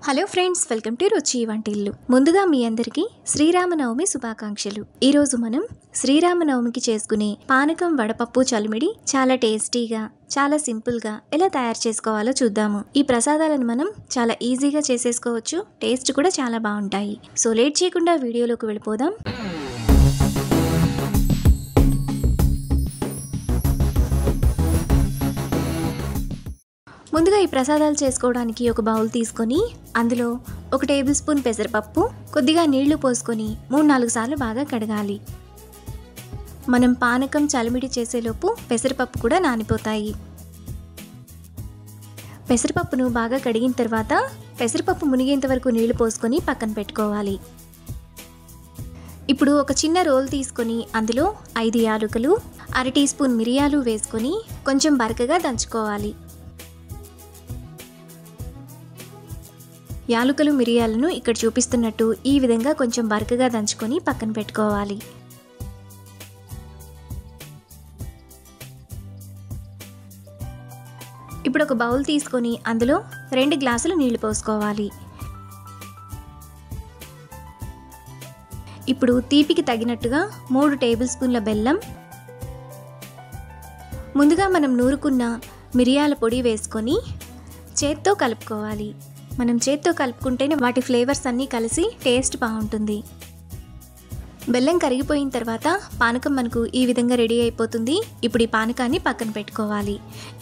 Hello friends, welcome to రుచి వంటిల్లు. ముందుగా మీ అందరికీ శ్రీరామనవమి శుభాకాంక్షలు. ఈ రోజు మనం శ్రీరామనవమికి చేసుకునే పానకం వడపప్పు చలిమిడి చాలా టేస్టీగా, చాలా సింపుల్గా ఎలా తయారు చేసుకోవాలో చూద్దాము. ఈ ప్రసాదాలను మనం చాలా ఈజీగా చేసేసుకోవచ్చు, టేస్ట్ కూడా చాలా బాగుంటాయి. సో లేట్ చేయకుండా వీడియోలోకి వెళ్ళిపోదాం. ముందుగా ఈ ప్రసాదాలు చేసుకోవడానికి ఒక బౌల్ తీసుకొని అందులో 1 టేబుల్ స్పూన్ పెసరపప్పు, కొద్దిగా నీళ్లు పోసుకొని 3-4 సార్లు బాగా కడగాలి. మనం పానకం చలిమిడి చేసేలోపు పెసరపప్పు కూడా నానిపోతాయి. పెసరపప్పును బాగా కడిగిన తర్వాత పెసరపప్పు మునిగేంత వరకు నీళ్లు పోసుకొని పక్కన పెట్టుకోవాలి. ఇప్పుడు ఒక చిన్న రోల్ తీసుకొని అందులో 5 యాలకులు, 1/2 టీ స్పూన్ మిరియాలు వేసుకొని కొంచెం బరకగా దంచుకోవాలి. యాలకులు మిరియాలను ఇక్కడ చూపిస్తున్నట్టు ఈ విధంగా కొంచెం బరకగా దంచుకొని పక్కన పెట్టుకోవాలి. ఇప్పుడు ఒక బౌల్ తీసుకొని అందులో 2 గ్లాసులు నీళ్లు పోసుకోవాలి. ఇప్పుడు తీపికి తగినట్టుగా 3 టేబుల్ స్పూన్ల బెల్లం, ముందుగా మనం నూరుకున్న మిరియాల పొడి వేసుకొని చేత్తో కలుపుకోవాలి. మనం చేత్తో కలుపుకుంటేనే వాటి ఫ్లేవర్స్ అన్నీ కలిసి టేస్ట్ బాగుంటుంది. బెల్లం కరిగిపోయిన తర్వాత పానకం మనకు ఈ విధంగా రెడీ అయిపోతుంది. ఇప్పుడు ఈ పానకాన్ని పక్కన పెట్టుకోవాలి.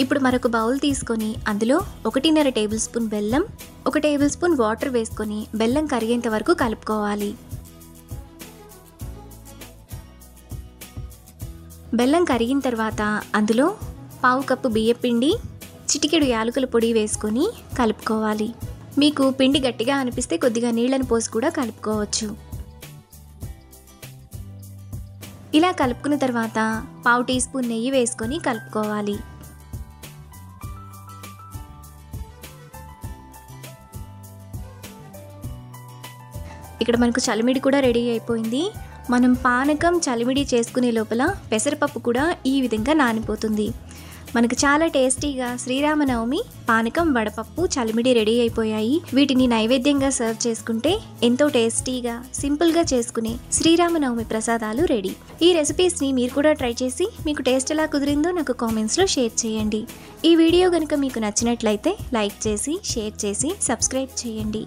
ఇప్పుడు మరొక బౌల్ తీసుకొని అందులో 1.5 టేబుల్ స్పూన్ బెల్లం, 1 టేబుల్ స్పూన్ వాటర్ వేసుకొని బెల్లం కరిగేంత వరకు కలుపుకోవాలి. బెల్లం కరిగిన తర్వాత అందులో 1/2 కప్పు బియ్యపిండి, చిటికెడు యాలకుల పొడి వేసుకొని కలుపుకోవాలి. మీకు పిండి గట్టిగా అనిపిస్తే కొద్దిగా నీళ్ళను పోసి కూడా కలుపుకోవచ్చు. ఇలా కలుపుకున్న తర్వాత 1/2 టీ స్పూన్ నెయ్యి వేసుకొని కలుపుకోవాలి. ఇక్కడ మనకు చలిమిడి కూడా రెడీ అయిపోయింది. మనం పానకం చలిమిడి చేసుకునే లోపల పెసరపప్పు కూడా ఈ విధంగా నానిపోతుంది. మనకు చాలా టేస్టీగా శ్రీరామనవమి పానకం వడపప్పు చలిమిడి రెడీ అయిపోయాయి. వీటిని నైవేద్యంగా సర్వ్ చేసుకుంటే ఎంతో టేస్టీగా, సింపుల్గా చేసుకునే శ్రీరామనవమి ప్రసాదాలు రెడీ. ఈ రెసిపీస్ని మీరు కూడా ట్రై చేసి మీకు టేస్ట్ ఎలా కుదిరిందో నాకు కామెంట్స్లో షేర్ చేయండి. ఈ వీడియో కనుక మీకు నచ్చినట్లయితే లైక్ చేసి, షేర్ చేసి, సబ్స్క్రైబ్ చేయండి.